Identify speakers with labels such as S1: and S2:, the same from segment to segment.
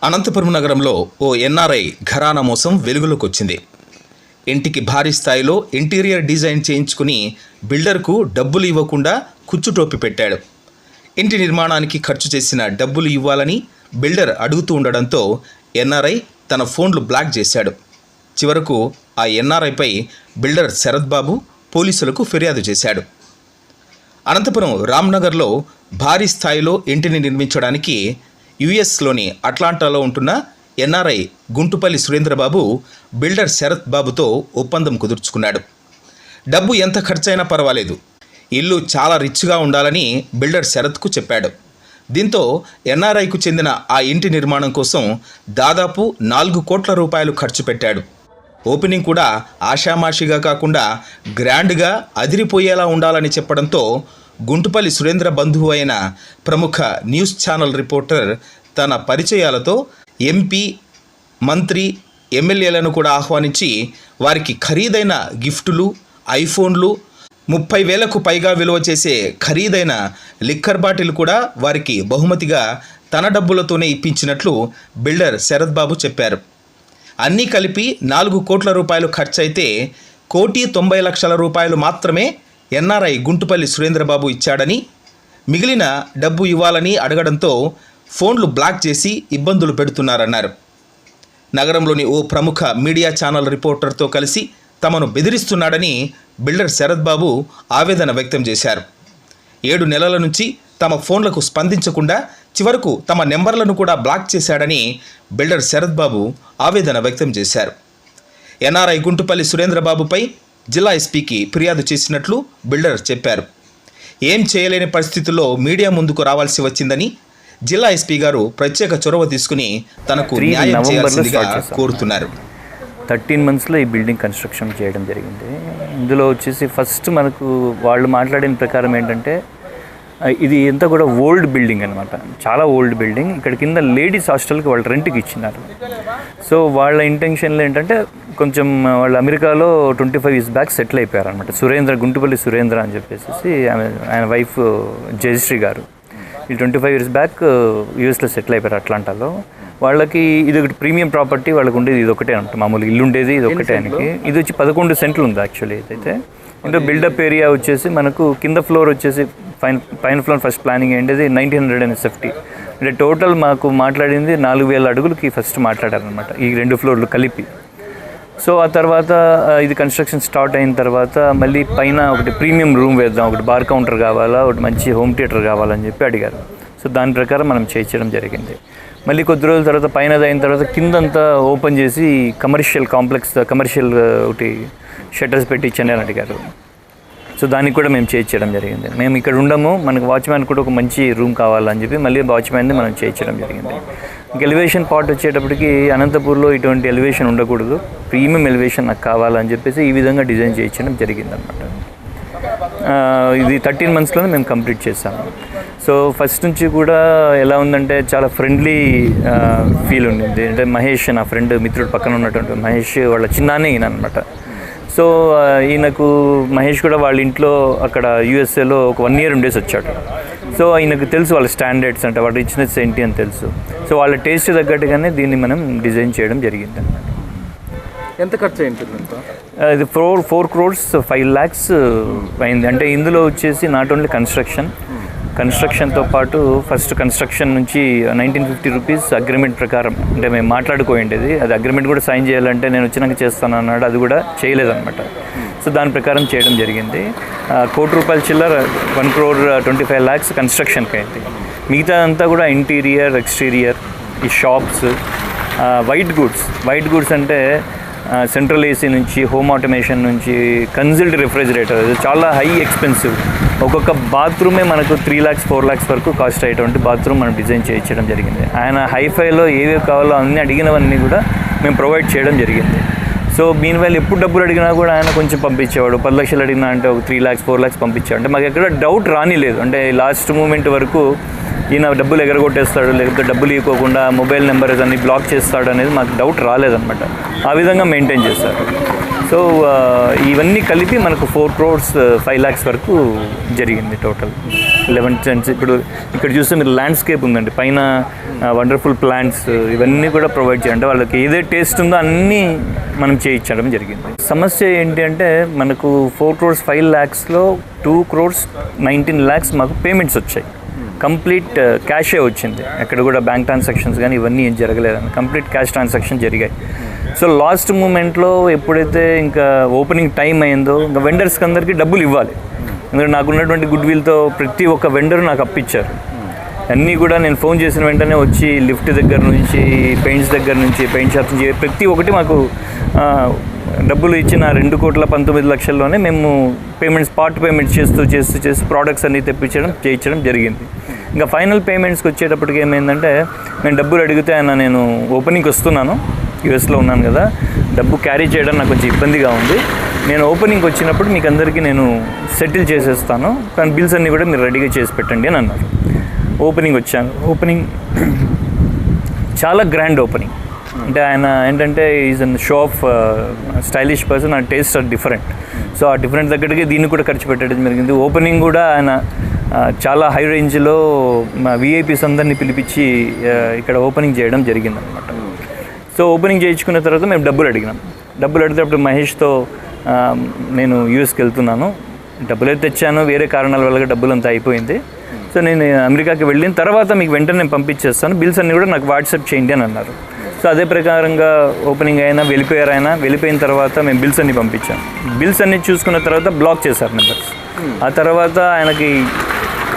S1: అనంతపురం నగరంలో ఓ ఎన్ఆర్ఐ ఘరానా మోసం వెలుగులోకి వచ్చింది. ఇంటికి భారీ స్థాయిలో ఇంటీరియర్ డిజైన్ చేయించుకుని బిల్డర్కు డబ్బులు ఇవ్వకుండా కుచ్చుటోపి పెట్టాడు. ఇంటి నిర్మాణానికి ఖర్చు చేసిన డబ్బులు ఇవ్వాలని బిల్డర్ అడుగుతూ ఉండడంతో ఎన్ఆర్ఐ తన ఫోన్లు బ్లాక్ చేశాడు. చివరకు ఆ ఎన్ఆర్ఐపై బిల్డర్ శరత్ బాబు పోలీసులకు ఫిర్యాదు చేశాడు. అనంతపురం రామ్నగర్లో భారీ స్థాయిలో ఇంటిని నిర్మించడానికి యుఎస్లోని అట్లాంటాలో ఉంటున్న ఎన్ఆర్ఐ గుంటుపల్లి సురేంద్రబాబు బిల్డర్ శరత్ బాబుతో ఒప్పందం కుదుర్చుకున్నాడు. డబ్బు ఎంత ఖర్చైనా పర్వాలేదు, ఇల్లు చాలా రిచ్గా ఉండాలని బిల్డర్ శరత్కు చెప్పాడు. దీంతో ఎన్ఆర్ఐకు చెందిన ఆ ఇంటి నిర్మాణం కోసం దాదాపు 4 కోట్ల రూపాయలు ఖర్చు పెట్టాడు. ఓపెనింగ్ కూడా ఆషామాషిగా కాకుండా గ్రాండ్గా అదిరిపోయేలా ఉండాలని చెప్పడంతో గుంటుపల్లి సురేంద్ర బంధువు అయిన ప్రముఖ న్యూస్ ఛానల్ రిపోర్టర్ తన పరిచయాలతో ఎంపీ, మంత్రి, ఎమ్మెల్యేలను కూడా ఆహ్వానించి వారికి ఖరీదైన గిఫ్టులు, ఐఫోన్లు, 30,000కు పైగా విలువ చేసే ఖరీదైన లిక్కర్ బాటిల్ కూడా వారికి బహుమతిగా తన డబ్బులతోనే ఇప్పించినట్లు బిల్డర్ శరత్ బాబు చెప్పారు. అన్నీ కలిపి 4 కోట్ల రూపాయలు ఖర్చయితే 1,90,00,000 రూపాయలు మాత్రమే ఎన్ఆర్ఐ గుంటుపల్లి సురేంద్రబాబు ఇచ్చాడని, మిగిలిన డబ్బు ఇవ్వాలని అడగడంతో ఫోన్లు బ్లాక్ చేసి ఇబ్బందులు పెడుతున్నారన్నారు. నగరంలోని ఓ ప్రముఖ మీడియా ఛానల్ రిపోర్టర్తో కలిసి తమను బెదిరిస్తున్నాడని బిల్డర్ శరత్ బాబు ఆవేదన వ్యక్తం చేశారు. 7 నెలల నుంచి తమ ఫోన్లకు స్పందించకుండా చివరకు తమ నెంబర్లను కూడా బ్లాక్ చేశాడని బిల్డర్ శరత్ బాబు ఆవేదన వ్యక్తం చేశారు. ఎన్ఆర్ఐ గుంటుపల్లి సురేంద్రబాబుపై జిల్లా ఎస్పీకి ఫిర్యాదు చేసినట్లు బిల్డర్ చెప్పారు. ఏం చేయలేని పరిస్థితుల్లో మీడియా ముందుకు రావాల్సి వచ్చిందని జిల్లా ఎస్పీ గారు ప్రత్యేక చొరవ తీసుకుని తనకు న్యాయం చేయాల్సిందిగా కోరుతున్నారు.
S2: 13 మంత్స్లో ఈ బిల్డింగ్ కన్స్ట్రక్షన్ చేయడం జరిగింది. ఇందులో వచ్చేసి ఫస్ట్ మనకు వాళ్ళు మాట్లాడిన ప్రకారం ఏంటంటే ఇది అంతా కూడా ఓల్డ్ బిల్డింగ్ అనమాట, చాలా ఓల్డ్ బిల్డింగ్. ఇక్కడ కింద లేడీస్ హాస్టల్కి వాళ్ళు రెంట్కి ఇచ్చినారు. సో వాళ్ళ ఇంటెన్షన్లు ఏంటంటే కొంచెం వాళ్ళు అమెరికాలో 25 years బ్యాక్ సెటిల్ అయిపోయారు అనమాట. గుంటుపల్లి సురేంద్ర అని చెప్పేసి ఆయన వైఫ్ జయశ్రీ గారు ఈ 25 years బ్యాక్ యూఎస్లో సెటిల్ అయిపోయారు అట్లాంటాలో. వాళ్ళకి ఇది ఒకటి ప్రీమియం ప్రాపర్టీ, వాళ్ళకి ఉండేది ఇది ఒకటే అనమాట. మామూలు ఇల్లు ఉండేది ఇది ఒకటే. ఆయనకి ఇది వచ్చి 11 సెంట్లు ఉంది యాక్చువల్లీ. ఇదైతే ఇంట్లో బిల్డప్ ఏరియా వచ్చేసి మనకు కింద ఫ్లోర్ వచ్చేసి పైన ఫ్లోర్ ఫస్ట్ ప్లానింగ్ ఏంటిది 1950. అంటే టోటల్ మాకు మాట్లాడింది 4,000 అడుగులకి ఫస్ట్ మాట్లాడారనమాట ఈ 2 ఫ్లోర్లు కలిపి. సో ఆ తర్వాత ఇది కన్స్ట్రక్షన్ స్టార్ట్ అయిన తర్వాత మళ్ళీ పైన ఒకటి ప్రీమియం రూమ్ వేద్దాం, ఒకటి బార్ కౌంటర్ కావాలా, ఒకటి మంచి హోమ్ థియేటర్ కావాలని చెప్పి అడిగారు. సో దాని ప్రకారం మనం చేయించడం జరిగింది. మళ్ళీ కొద్ది రోజుల తర్వాత పైన అయిన తర్వాత కిందంతా ఓపెన్ చేసి కమర్షియల్ కాంప్లెక్స్, కమర్షియల్ ఒకటి షట్టర్స్ పెట్టి ఇచ్చని అడిగారు. సో దానికి కూడా మేము చేయించడం జరిగింది. మేము ఇక్కడ ఉండము, మనకు వాచ్మ్యాన్ కూడా ఒక మంచి రూమ్ కావాలని చెప్పి మళ్ళీ వాచ్మ్యాన్ని మనం చేయించడం జరిగింది. ఇంక ఎలివేషన్ పార్ట్ వచ్చేటప్పటికి అనంతపూర్లో ఇటువంటి ఎలివేషన్ ఉండకూడదు, ప్రీమియం ఎలివేషన్ నాకు కావాలని చెప్పేసి ఈ విధంగా డిజైన్ చేయించడం జరిగిందనమాట. ఇది 13 మంత్స్లోనే మేము కంప్లీట్ చేసాము. సో ఫస్ట్ నుంచి కూడా ఎలా ఉందంటే చాలా ఫ్రెండ్లీ ఫీల్ ఉండింది. అంటే మహేష్, నా ఫ్రెండ్ మిత్రుడు పక్కన ఉన్నటువంటి మహేష్ వాళ్ళ చిన్నానే ఈయన అనమాట. సో ఈయనకు మహేష్ కూడా వాళ్ళ ఇంట్లో అక్కడ యూఎస్ఏలో ఒక 1 year ఉండేసి వచ్చాడు. సో ఆయనకు తెలుసు వాళ్ళ స్టాండర్డ్స్ అంటే వాళ్ళ రిచ్నెస్ ఏంటి అని తెలుసు. సో వాళ్ళ టేస్ట్ తగ్గట్టుగానే దీన్ని మనం డిజైన్ చేయడం జరిగింది అన్నమాట.
S3: ఎంత ఖర్చు అయింది?
S2: ఇది 4 crores 5 lakhs అయింది. అంటే ఇందులో వచ్చేసి నాట్ ఓన్లీ కన్స్ట్రక్షన్తో పాటు ఫస్ట్ కన్స్ట్రక్షన్ నుంచి 1950 rupees అగ్రిమెంట్ ప్రకారం అంటే మేము మాట్లాడుకోండేది. అది అగ్రిమెంట్ కూడా సైన్ చేయాలంటే నేను వచ్చినాక చేస్తాను అన్నాడు, అది కూడా చేయలేదన్నమాట. సో దాని ప్రకారం చేయడం జరిగింది. 1 కోటి రూపాయల చిల్లర 1 crore 25 lakhs కన్స్ట్రక్షన్కి అయింది. మిగతా అంతా కూడా ఇంటీరియర్, ఎక్స్టీరియర్, ఈ షాప్స్, వైట్ గూడ్స్ అంటే సెంట్రల్ ఏసీ నుంచి, హోమ్ ఆటోమేషన్ నుంచి, కన్సిల్డ్ రిఫ్రిజిరేటర్, చాలా హై ఎక్స్పెన్సివ్. ఒక్కొక్క బాత్రూమే మనకు 3 lakhs 4 lakhs వరకు కాస్ట్ అయ్యేటువంటి బాత్రూమ్ మనం డిజైన్ చేయించడం జరిగింది. ఆయన హైఫైలో ఏవేవి కావాలో అన్నీ అడిగినవన్నీ కూడా మేము ప్రొవైడ్ చేయడం జరిగింది. సో మీన్వైల్ ఎప్పుడు డబ్బులు అడిగినా కూడా ఆయన కొంచెం పంపించేవాడు. 10 లక్షలు అడిగినా అంటే ఒక 3 lakhs 4 lakhs పంపించాడు. అంటే మాకు ఎక్కడ డౌట్ రానిలేదు. అంటే లాస్ట్ మూమెంట్ వరకు ఈయన డబ్బులు ఎగరగొట్టేస్తాడు, లేకపోతే డబ్బులు ఇవ్వకుండా మొబైల్ నెంబర్స్ అన్ని బ్లాక్ చేస్తాడు అనేది మాకు డౌట్ రాలేదన్నమాట. ఆ విధంగా మెయింటైన్ చేస్తారు. సో ఇవన్నీ కలిపి మనకు 4 crores 5 lakhs వరకు జరిగింది టోటల్ 11 cents. ఇప్పుడు ఇక్కడ చూస్తే మీరు ల్యాండ్స్కేప్ ఉందండి, పైన వండర్ఫుల్ ప్లాంట్స్ ఇవన్నీ కూడా ప్రొవైడ్ చేయాలి. అంటే వాళ్ళకి ఏదే టేస్ట్ ఉందో అన్నీ మనం చేయించడం జరిగింది. సమస్య ఏంటి అంటే మనకు 4 crores 5 lakhsలో 2 crores 19 lakhs మాకు పేమెంట్స్ వచ్చాయి. కంప్లీట్ క్యాషే వచ్చింది, ఎక్కడ కూడా బ్యాంక్ ట్రాన్సాక్షన్స్ కానీ ఇవన్నీ ఏం జరగలేదండి, కంప్లీట్ క్యాష్ ట్రాన్సాక్షన్ జరిగాయి. సో లాస్ట్ మూమెంట్లో ఎప్పుడైతే ఇంకా ఓపెనింగ్ టైం అయిందో ఇంకా వెండర్స్కి అందరికీ డబ్బులు ఇవ్వాలి. ఎందుకంటే నాకు ఉన్నటువంటి గుడ్ విల్తో ప్రతి ఒక్క వెండర్ నాకు అప్పిచ్చారు. అన్నీ కూడా నేను ఫోన్ చేసిన వెంటనే వచ్చి లిఫ్ట్ దగ్గర నుంచి పెయింట్స్ దగ్గర నుంచి పెయింట్ షాప్స్ నుంచి ప్రతి ఒక్కటి మాకు డబ్బులు ఇచ్చిన 2,19,00,000లోనే మేము పేమెంట్స్ పార్ట్ పేమెంట్స్ చేస్తూ ప్రోడక్ట్స్ అన్నీ చేయించడం జరిగింది. ఇంకా ఫైనల్ పేమెంట్స్కి వచ్చేటప్పటికి ఏమైందంటే నేను డబ్బులు అడిగితే నేను ఓపెనింగ్కి వస్తున్నాను, యూఎస్లో ఉన్నాను కదా, డబ్బు క్యారీ చేయడం నాకు కొంచెం ఇబ్బందిగా ఉంది, నేను ఓపెనింగ్కి వచ్చినప్పుడు మీకు అందరికీ నేను సెటిల్ చేసేస్తాను, కానీ బిల్స్ అన్నీ కూడా మీరు రెడీగా చేసి పెట్టండి అని అన్నారు. ఓపెనింగ్ వచ్చాను. ఓపెనింగ్ చాలా గ్రాండ్ ఓపెనింగ్. అంటే ఆయన ఏంటంటే is an show off stylish person, ఆ టేస్ట్ ఆర్ డిఫరెంట్. సో ఆ డిఫరెంట్ తగ్గట్టుగా దీన్ని కూడా ఖర్చు పెట్టడం జరిగింది. ఓపెనింగ్ కూడా ఆయన చాలా హై రేంజ్లో మా విఐపీస్ అందరినీ పిలిపించి ఇక్కడ ఓపెనింగ్ చేయడం జరిగిందనమాట. సో ఓపెనింగ్ చేయించుకున్న తర్వాత మేము డబ్బులు అడిగినాం. డబ్బులు అడిగేటప్పుడు మహేష్తో నేను యూఎస్కి వెళ్తున్నాను, డబ్బులు అయితే తెచ్చాను, వేరే కారణాల వల్ల డబ్బులు అంతా అయిపోయింది, సో నేను అమెరికాకి వెళ్ళిన తర్వాత మీకు వెంటనే నేను పంపించేస్తాను, బిల్స్ అన్నీ కూడా నాకు వాట్సాప్ చేయండి అని అన్నారు. సో అదే ప్రకారంగా ఓపెనింగ్ అయినా వెళ్ళిపోయిన తర్వాత మేము బిల్స్ అన్నీ పంపించాం. బిల్స్ అన్నీ చూసుకున్న తర్వాత బ్లాక్ చేశారు నెంబర్స్. ఆ తర్వాత ఆయనకి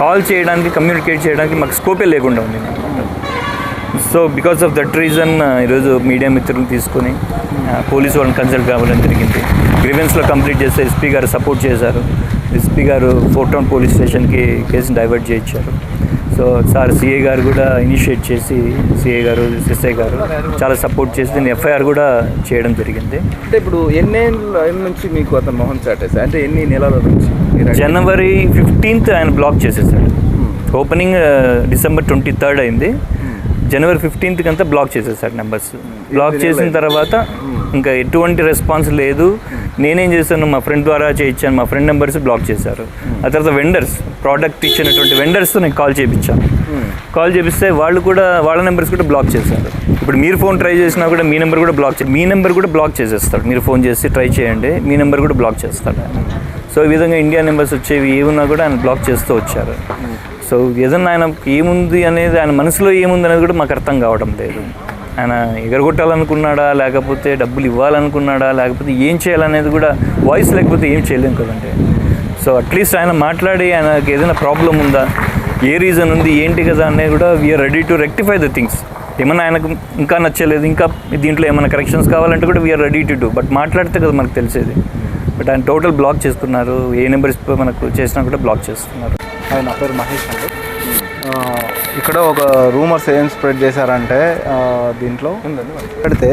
S2: కాల్ చేయడానికి కమ్యూనికేట్ చేయడానికి మాకు స్కోపే లేకుండా ఉంది. So because of that reason ఈరోజు మీడియా మిత్రులను తీసుకొని పోలీసు వాళ్ళని కన్సల్ట్ కావాలని జరిగింది. గ్రీవెన్స్లో కంప్లీట్ చేస్తే ఎస్పీ గారు సపోర్ట్ చేశారు. ఎస్పీ గారు ఫోర్ట్ టౌన్ పోలీస్ స్టేషన్కి కేసుని డైవర్ట్ చేయించారు. సో సార్ సిఐ గారు కూడా ఇనిషియేట్ చేసి, సిఐ గారు ఎస్ఐ గారు చాలా సపోర్ట్ చేసి దీన్ని ఎఫ్ఐఆర్ కూడా చేయడం జరిగింది.
S3: అంటే ఇప్పుడు ఎన్ని నుంచి మీకు అతను మోహన్ చాటేసి, అంటే ఎన్ని నెలల నుంచి?
S2: January 15th ఆయన బ్లాక్ చేసేసాడు. ఓపెనింగ్ December 23rd అయింది. January 15th అంతా బ్లాక్ చేసేసాడు నెంబర్స్. బ్లాక్ చేసిన తర్వాత ఇంకా ఎటువంటి రెస్పాన్స్ లేదు. నేనేం చేశాను, మా ఫ్రెండ్ ద్వారా చేయించాను, మా ఫ్రెండ్ నెంబర్స్ బ్లాక్ చేశారు. ఆ తర్వాత వెండర్స్, ప్రోడక్ట్ ఇచ్చినటువంటి వెండర్స్తో నేను కాల్ చేయించాను. కాల్ చేపిస్తే వాళ్ళ నెంబర్స్ కూడా బ్లాక్ చేశారు. ఇప్పుడు మీరు ఫోన్ ట్రై చేసినా కూడా మీ నెంబర్ కూడా బ్లాక్ చేసేస్తాడు. మీరు ఫోన్ చేసి ట్రై చేయండి, మీ నెంబర్ కూడా బ్లాక్ చేస్తాడు. సో ఈ విధంగా ఇండియా నెంబర్స్ వచ్చేవి ఏమున్నా కూడా ఆయన బ్లాక్ చేస్తూ వచ్చారు. సో ఏదన్నా ఆయనకి ఏముంది అనేది, ఆయన మనసులో ఏముంది అనేది కూడా మాకు అర్థం కావడం లేదు. ఆయన ఎగరగొట్టాలనుకున్నాడా, లేకపోతే డబ్బులు ఇవ్వాలనుకున్నాడా, లేకపోతే ఏం చేయాలనేది కూడా వాయిస్ లేకపోతే ఏం చేయలేం కదండి. సో అట్లీస్ట్ ఆయన మాట్లాడి ఆయనకి ఏదైనా ప్రాబ్లం ఉందా, ఏ రీజన్ ఉంది, ఏంటి కదా అనేది కూడా we are ready to rectify the things. ఏమన్నా ఆయనకు ఇంకా నచ్చలేదు, ఇంకా దీంట్లో ఏమైనా కరెక్షన్స్ కావాలంటే కూడా we are ready to do. But మాట్లాడితే కదా మనకు తెలిసేది. బట్ ఆయన టోటల్ బ్లాక్ చేస్తున్నారు. ఏ నెంబర్స్ మనకు చేసినా కూడా బ్లాక్ చేస్తున్నారు.
S4: నా పేరు మహేష్ అండి. ఇక్కడ ఒక రూమర్స్ ఏం స్ప్రెడ్ చేశారంటే దీంట్లో పెడితే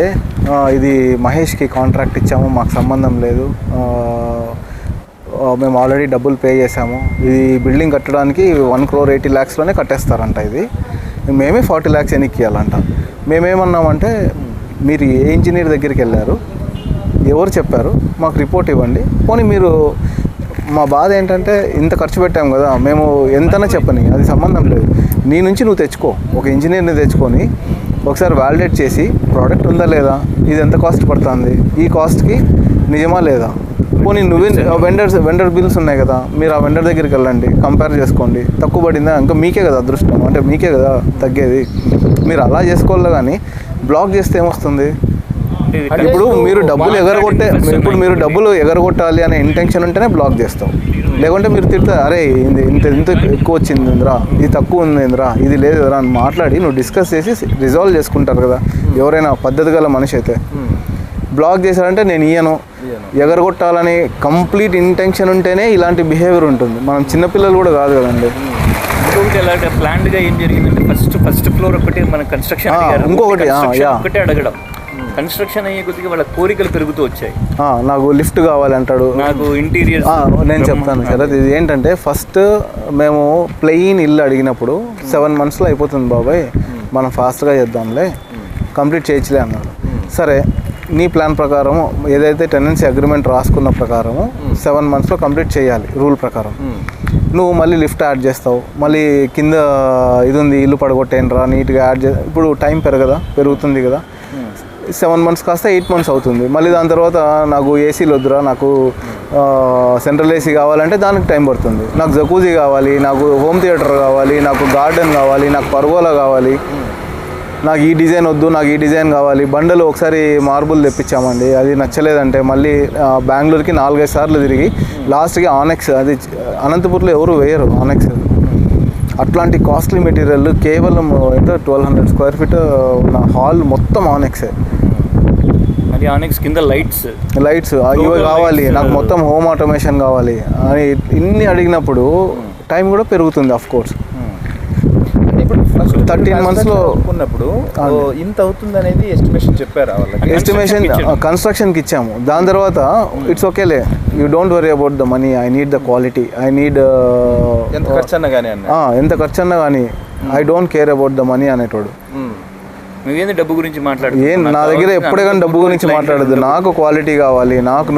S4: ఇది మహేష్కి కాంట్రాక్ట్ ఇచ్చాము, మాకు సంబంధం లేదు, మేము ఆల్రెడీ డబ్బులు పే చేసాము, ఇది బిల్డింగ్ కట్టడానికి 1,80 lakhsలోనే కట్టేస్తారంట. ఇది మేమే 40 lakhs ఎన్నికి ఇవ్వాలంట. మేమేమన్నామంటే మీరు ఏ ఇంజనీర్ దగ్గరికి వెళ్ళారు, ఎవరు చెప్పారు, మాకు రిపోర్ట్ ఇవ్వండి. పోనీ మీరు, మా బాధ ఏంటంటే ఇంత ఖర్చు పెట్టాము కదా, మేము ఎంతైనా చెప్పని, అది సంబంధం లేదు, నీ నుంచి నువ్వు తెచ్చుకో, ఒక ఇంజనీర్ని తెచ్చుకొని ఒకసారి వ్యాలిడేట్ చేసి ప్రోడక్ట్ ఉందా లేదా, ఇది ఎంత కాస్ట్ పడుతుంది, ఈ కాస్ట్కి నిజమా లేదా, పోనీ నువ్వే వెండర్ బిల్స్ ఉన్నాయి కదా, మీరు ఆ వెండర్ దగ్గరికి వెళ్ళండి, కంపేర్ చేసుకోండి, తక్కువ పడిందా, ఇంకా మీకే కదా అదృష్టం, అంటే మీకే కదా తగ్గేది, మీరు అలా చేసుకోవాలి. కానీ బ్లాక్ చేస్తే ఏమొస్తుంది? ఇప్పుడు మీరు డబ్బులు ఎగరగొట్టాలి అనే ఇంటెన్షన్ ఉంటేనే బ్లాక్ చేస్తాం. లేకుంటే మీరు తిడతారు, అరే ఇంత ఎక్కువ వచ్చింది ఇంద్రా, ఇది తక్కువ ఉంది ఇంద్రా, ఇది లేదు రా అని మాట్లాడి నువ్వు డిస్కస్ చేసి రిజాల్వ్ చేసుకుంటారు కదా ఎవరైనా పద్ధతి గల మనిషి అయితే. బ్లాక్ చేశారంటే నేను ఇయ్యను, ఎగరగొట్టాలని కంప్లీట్ ఇంటెన్షన్ ఉంటేనే ఇలాంటి బిహేవియర్ ఉంటుంది. మనం చిన్నపిల్లలు కూడా కాదు కదండి.
S2: ఇంకొకటి ప్లాన్డ్గా ఏం జరిగిందంటే ఫస్ట్ ఫ్లోర్ ఒకటి మన కన్స్ట్రక్షన్, ఇంకొకటి అడగడం, కన్స్ట్రక్షన్ అయ్యే కొద్దిగా వాళ్ళ కోరికలు పెరుగుతూ వచ్చాయి.
S4: నాకు లిఫ్ట్ కావాలి అంటాడు,
S2: నాకు ఇంటీరియర్.
S4: నేను చెప్తాను శరత్, ఇది ఏంటంటే ఫస్ట్ మేము ప్లెయిన్ ఇల్లు అడిగినప్పుడు 7 monthsలో అయిపోతుంది బాబాయ్, మనం ఫాస్ట్గా చేద్దాంలే, కంప్లీట్ చేయొచ్చులే అన్నాడు. సరే నీ ప్లాన్ ప్రకారం ఏదైతే టెనెన్సీ అగ్రిమెంట్ రాసుకున్న ప్రకారము 7 monthsలో కంప్లీట్ చేయాలి రూల్ ప్రకారం. నువ్వు మళ్ళీ లిఫ్ట్ యాడ్ చేస్తావు, మళ్ళీ కింద ఇది ఉంది ఇల్లు పడగొట్టేనరా నీట్గా యాడ్ ఇప్పుడు టైం పెరుగుతుంది కదా. 7 months కాస్త 8 months అవుతుంది. మళ్ళీ దాని తర్వాత నాకు ఏసీలు వద్దురా, నాకు సెంట్రల్ ఏసీ కావాలంటే దానికి టైం పడుతుంది. నాకు జకూజీ కావాలి, నాకు హోమ్ థియేటర్ కావాలి, నాకు గార్డెన్ కావాలి, నాకు పర్గోలా కావాలి, నాకు ఈ డిజైన్ వద్దు, నాకు ఈ డిజైన్ కావాలి. బండలు ఒకసారి మార్బుల్ తెప్పించామండి, అది నచ్చలేదంటే మళ్ళీ బెంగళూరుకి 4-5 సార్లు తిరిగి లాస్ట్కి ఆనెక్స్, అది అనంతపూర్లో ఎవరు వేయరు ఆనెక్స్. అట్లాంటి కాస్ట్లీ మెటీరియల్ కేవలం ఎంత 1200 square feet ఉన్న హాల్ మొత్తం ఆనెక్సే.
S2: అది ఆనెక్స్ కింద లైట్స్
S4: ఇవి కావాలి, నాకు మొత్తం హోమ్ ఆటోమేషన్ కావాలి అని ఇన్ని అడిగినప్పుడు టైం కూడా పెరుగుతుంది ఆఫ్ కోర్స్.
S3: ఇప్పుడు
S4: 13 monthsలో
S3: ఉన్నప్పుడు ఇంత అవుతుంది అనేది ఎస్టిమేషన్ చెప్పారా వాళ్ళకి?
S4: ఎస్టిమేషన్ కన్స్ట్రక్షన్కి ఇచ్చాము. దాని తర్వాత ఇట్స్ ఓకేలే, you don't worry about the money, I need the quality, I need
S3: ఎంత ఖర్చు అన్నా
S4: కానీ I don't care about the money అనేటోడు.
S2: నువ్వేంది డబ్బు గురించి
S4: నా దగ్గర ఎప్పుడే కానీ డబ్బు గురించి మాట్లాడదు. నాకు క్వాలిటీ కావాలి, నాకు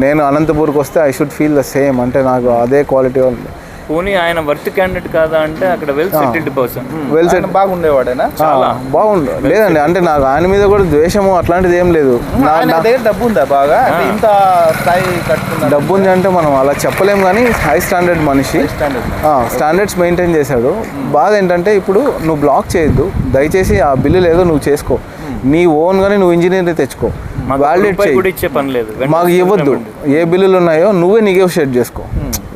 S4: నేను అనంతపూర్కి వస్తే I should feel the same, అంటే నాకు అదే క్వాలిటీ.
S2: పోనీ ఆయన వర్త్ క్యాండిడేట్ కాదా అంటే అక్కడ well settled person,
S4: well settle
S3: బాగుండేవాడేనా?
S4: చాలా బాగుండు. లేదండి, అంటే నాకు ఆయన మీద కూడా ద్వేషము అట్లాంటిది ఏం లేదు.
S3: నా దగ్గర డబ్బు ఉందా బాగా, ఇంత స్థాయి కట్టుకున్నా?
S4: డబ్బు ఉంది అంటే మనం అలా చెప్పలేం, కానీ హై స్టాండర్డ్ మనిషి, స్టాండర్డ్స్ మెయింటైన్ చేశాడు. బాధ ఏంటంటే ఇప్పుడు నువ్వు బ్లాక్ చేయొద్దు దయచేసి, ఆ బిల్లు లేదో నువ్వు చేసుకో, నీ ఓన్గానే నువ్వు ఇంజనీర్ని తెచ్చుకో, వాలిడేట్ చేయి, మాకు ఇవ్వద్దు. ఏ బిల్లులు ఉన్నాయో నువ్వే నెగోషియేట్ చేసుకో,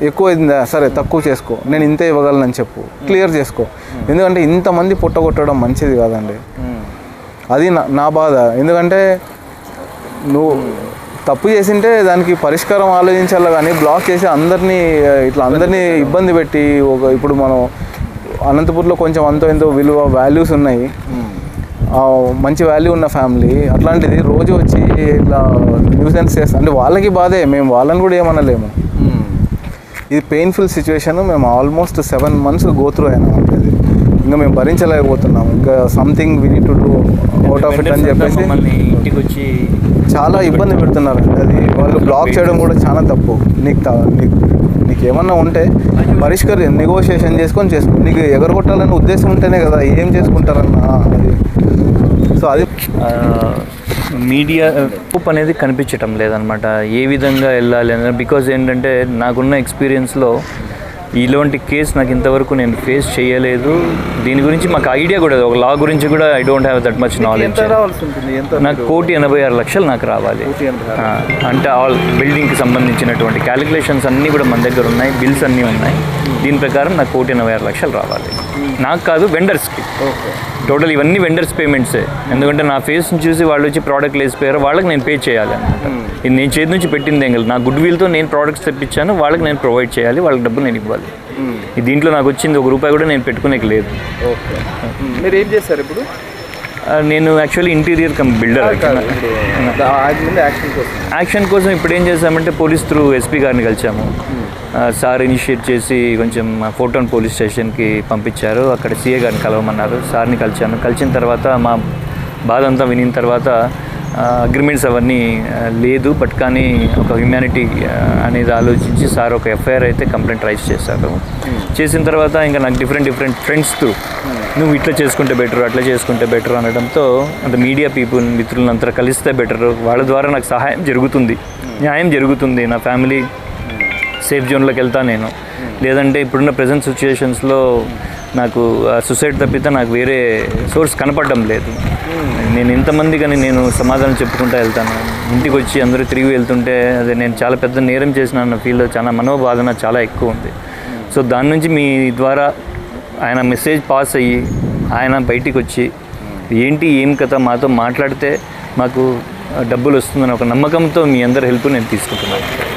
S4: ఎక్కువ అయిందా సరే తక్కువ చేసుకో, నేను ఇంతే ఇవ్వగలనని చెప్పు, క్లియర్ చేసుకో. ఎందుకంటే ఇంతమంది పుట్టగొట్టడం మంచిది కాదండి. అది నా బాధ. ఎందుకంటే నువ్వు తప్పు చేసింటే దానికి పరిష్కారం ఆలోచించాలి, కానీ బ్లాక్ చేసి అందరినీ ఇబ్బంది పెట్టి ఇప్పుడు మనం అనంతపూర్లో కొంచెం అంతో ఎంతో వాల్యూస్ ఉన్నాయి, మంచి వాల్యూ ఉన్న ఫ్యామిలీ, అట్లాంటిది రోజు వచ్చి ఇట్లా న్యూసెన్స్ చేస్తా అంటే వాళ్ళకి బాధే, మేము వాళ్ళని కూడా ఏమనలేము. ఇది పెయిన్ఫుల్ సిచ్యువేషన్. మేము ఆల్మోస్ట్ 7 months గో త్రూ అయినాం. అంటే ఇంకా మేము భరించలేకపోతున్నాం, ఇంకా something we need to do out of it అని చెప్పేసి
S2: ఇంటికి వచ్చి
S4: చాలా ఇబ్బంది పెడుతున్నారు. అది వాళ్ళు బ్లాక్ చేయడం కూడా చాలా తప్పు. నీకు ఏమన్నా ఉంటే నెగోషియేషన్ చేసుకో, నీకు ఎగరగొట్టాలని ఉద్దేశం ఉంటేనే కదా ఏం చేసుకుంటారన్న. అది సో అది
S2: మీడియా హోప్ అనేది కనిపించటం లేదనమాట, ఏ విధంగా వెళ్ళాలి అని. బికాజ్ ఏంటంటే నాకున్న ఎక్స్పీరియన్స్లో ఇలాంటి కేసు నాకు ఇంతవరకు నేను ఫేస్ చేయలేదు. దీని గురించి మాకు ఐడియా కూడా, ఒక లా గురించి కూడా I don't have that much knowledge. నాకు 1,86,00,000 నాకు రావాలి. అంటే ఆల్ బిల్డింగ్కి సంబంధించినటువంటి క్యాలిక్యులేషన్స్ అన్నీ కూడా మన దగ్గర ఉన్నాయి, బిల్స్ అన్నీ ఉన్నాయి. దీని ప్రకారం నాకు 1,86,00,000 రావాలి. నాకు కాదు, వెండర్స్కి. టోటల్ ఇవన్నీ వెండర్స్ పేమెంట్సే. ఎందుకంటే నా ఫేస్ని చూసి వాళ్ళు వచ్చి ప్రోడక్ట్లు వేసిపోయారు, వాళ్ళకి నేను పే చేయాలి అనమాట. ఇది నేను చేతి నుంచి పెట్టింది ఏం కాదు, నా గుడ్ విల్తో నేను ప్రోడక్ట్స్ తెప్పించాను, వాళ్ళకి నేను ప్రొవైడ్ చేయాలి, వాళ్ళకి డబ్బులు నేను ఇవ్వాలి. దీంట్లో నాకు వచ్చింది ₹1 కూడా నేను పెట్టుకునేకి లేదు.
S3: మీరు ఏం చేస్తారు ఇప్పుడు?
S2: నేను యాక్చువల్లీ ఇంటీరియర్ బిల్డర్. యాక్షన్ కోసం ఇప్పుడు ఏం చేశామంటే పోలీస్ త్రూ ఎస్పీ గారిని కలిసాము. సార్ ఇనిషియేట్ చేసి కొంచెం ఫోర్టౌన్ పోలీస్ స్టేషన్కి పంపించారు. అక్కడ సీఏ గారిని కలవమన్నారు. సార్ని కలిసాను. కలిసిన తర్వాత మా బాధ అంతా వినిన తర్వాత అగ్రిమెంట్స్ అవన్నీ లేదు, బట్ కానీ ఒక హ్యూమానిటీ అనేది ఆలోచించి సార్ ఒక ఎఫ్ఐఆర్ అయితే కంప్లైంట్ రైజ్ చేశారు. చేసిన తర్వాత ఇంకా నాకు డిఫరెంట్ ఫ్రెండ్స్ త్రూ నువ్వు ఇట్లా చేసుకుంటే బెటర్, అట్లా చేసుకుంటే బెటర్ అనడంతో అంత మీడియా మిత్రులంతా కలిస్తే బెటర్, వాళ్ళ ద్వారా నాకు సహాయం జరుగుతుంది, న్యాయం జరుగుతుంది, నా ఫ్యామిలీ సేఫ్ జోన్లోకి వెళ్తాను నేను. లేదంటే ఇప్పుడున్న ప్రజెంట్ సిచ్యుయేషన్స్లో నాకు సూసైడ్ తప్పితే నాకు వేరే సోర్స్ కనపడడం లేదు. నేను ఇంతమంది కానీ నేను సమాధానం చెప్పుకుంటూ వెళ్తాను. ఇంటికి వచ్చి అందరూ తిరిగి వెళ్తుంటే అదే నేను చాలా పెద్ద నేరం చేసిన అన్న ఫీల్లో చాలా మనోబాధన చాలా ఎక్కువ ఉంది. సో దాని నుంచి మీ ద్వారా ఆయన మెసేజ్ పాస్ అయ్యి ఆయన బయటికి వచ్చి ఏంటి ఏం కథ మాతో మాట్లాడితే మాకు డబ్బులు వస్తుందని ఒక నమ్మకంతో మీ అందరి హెల్ప్ నేను తీసుకుంటున్నాను.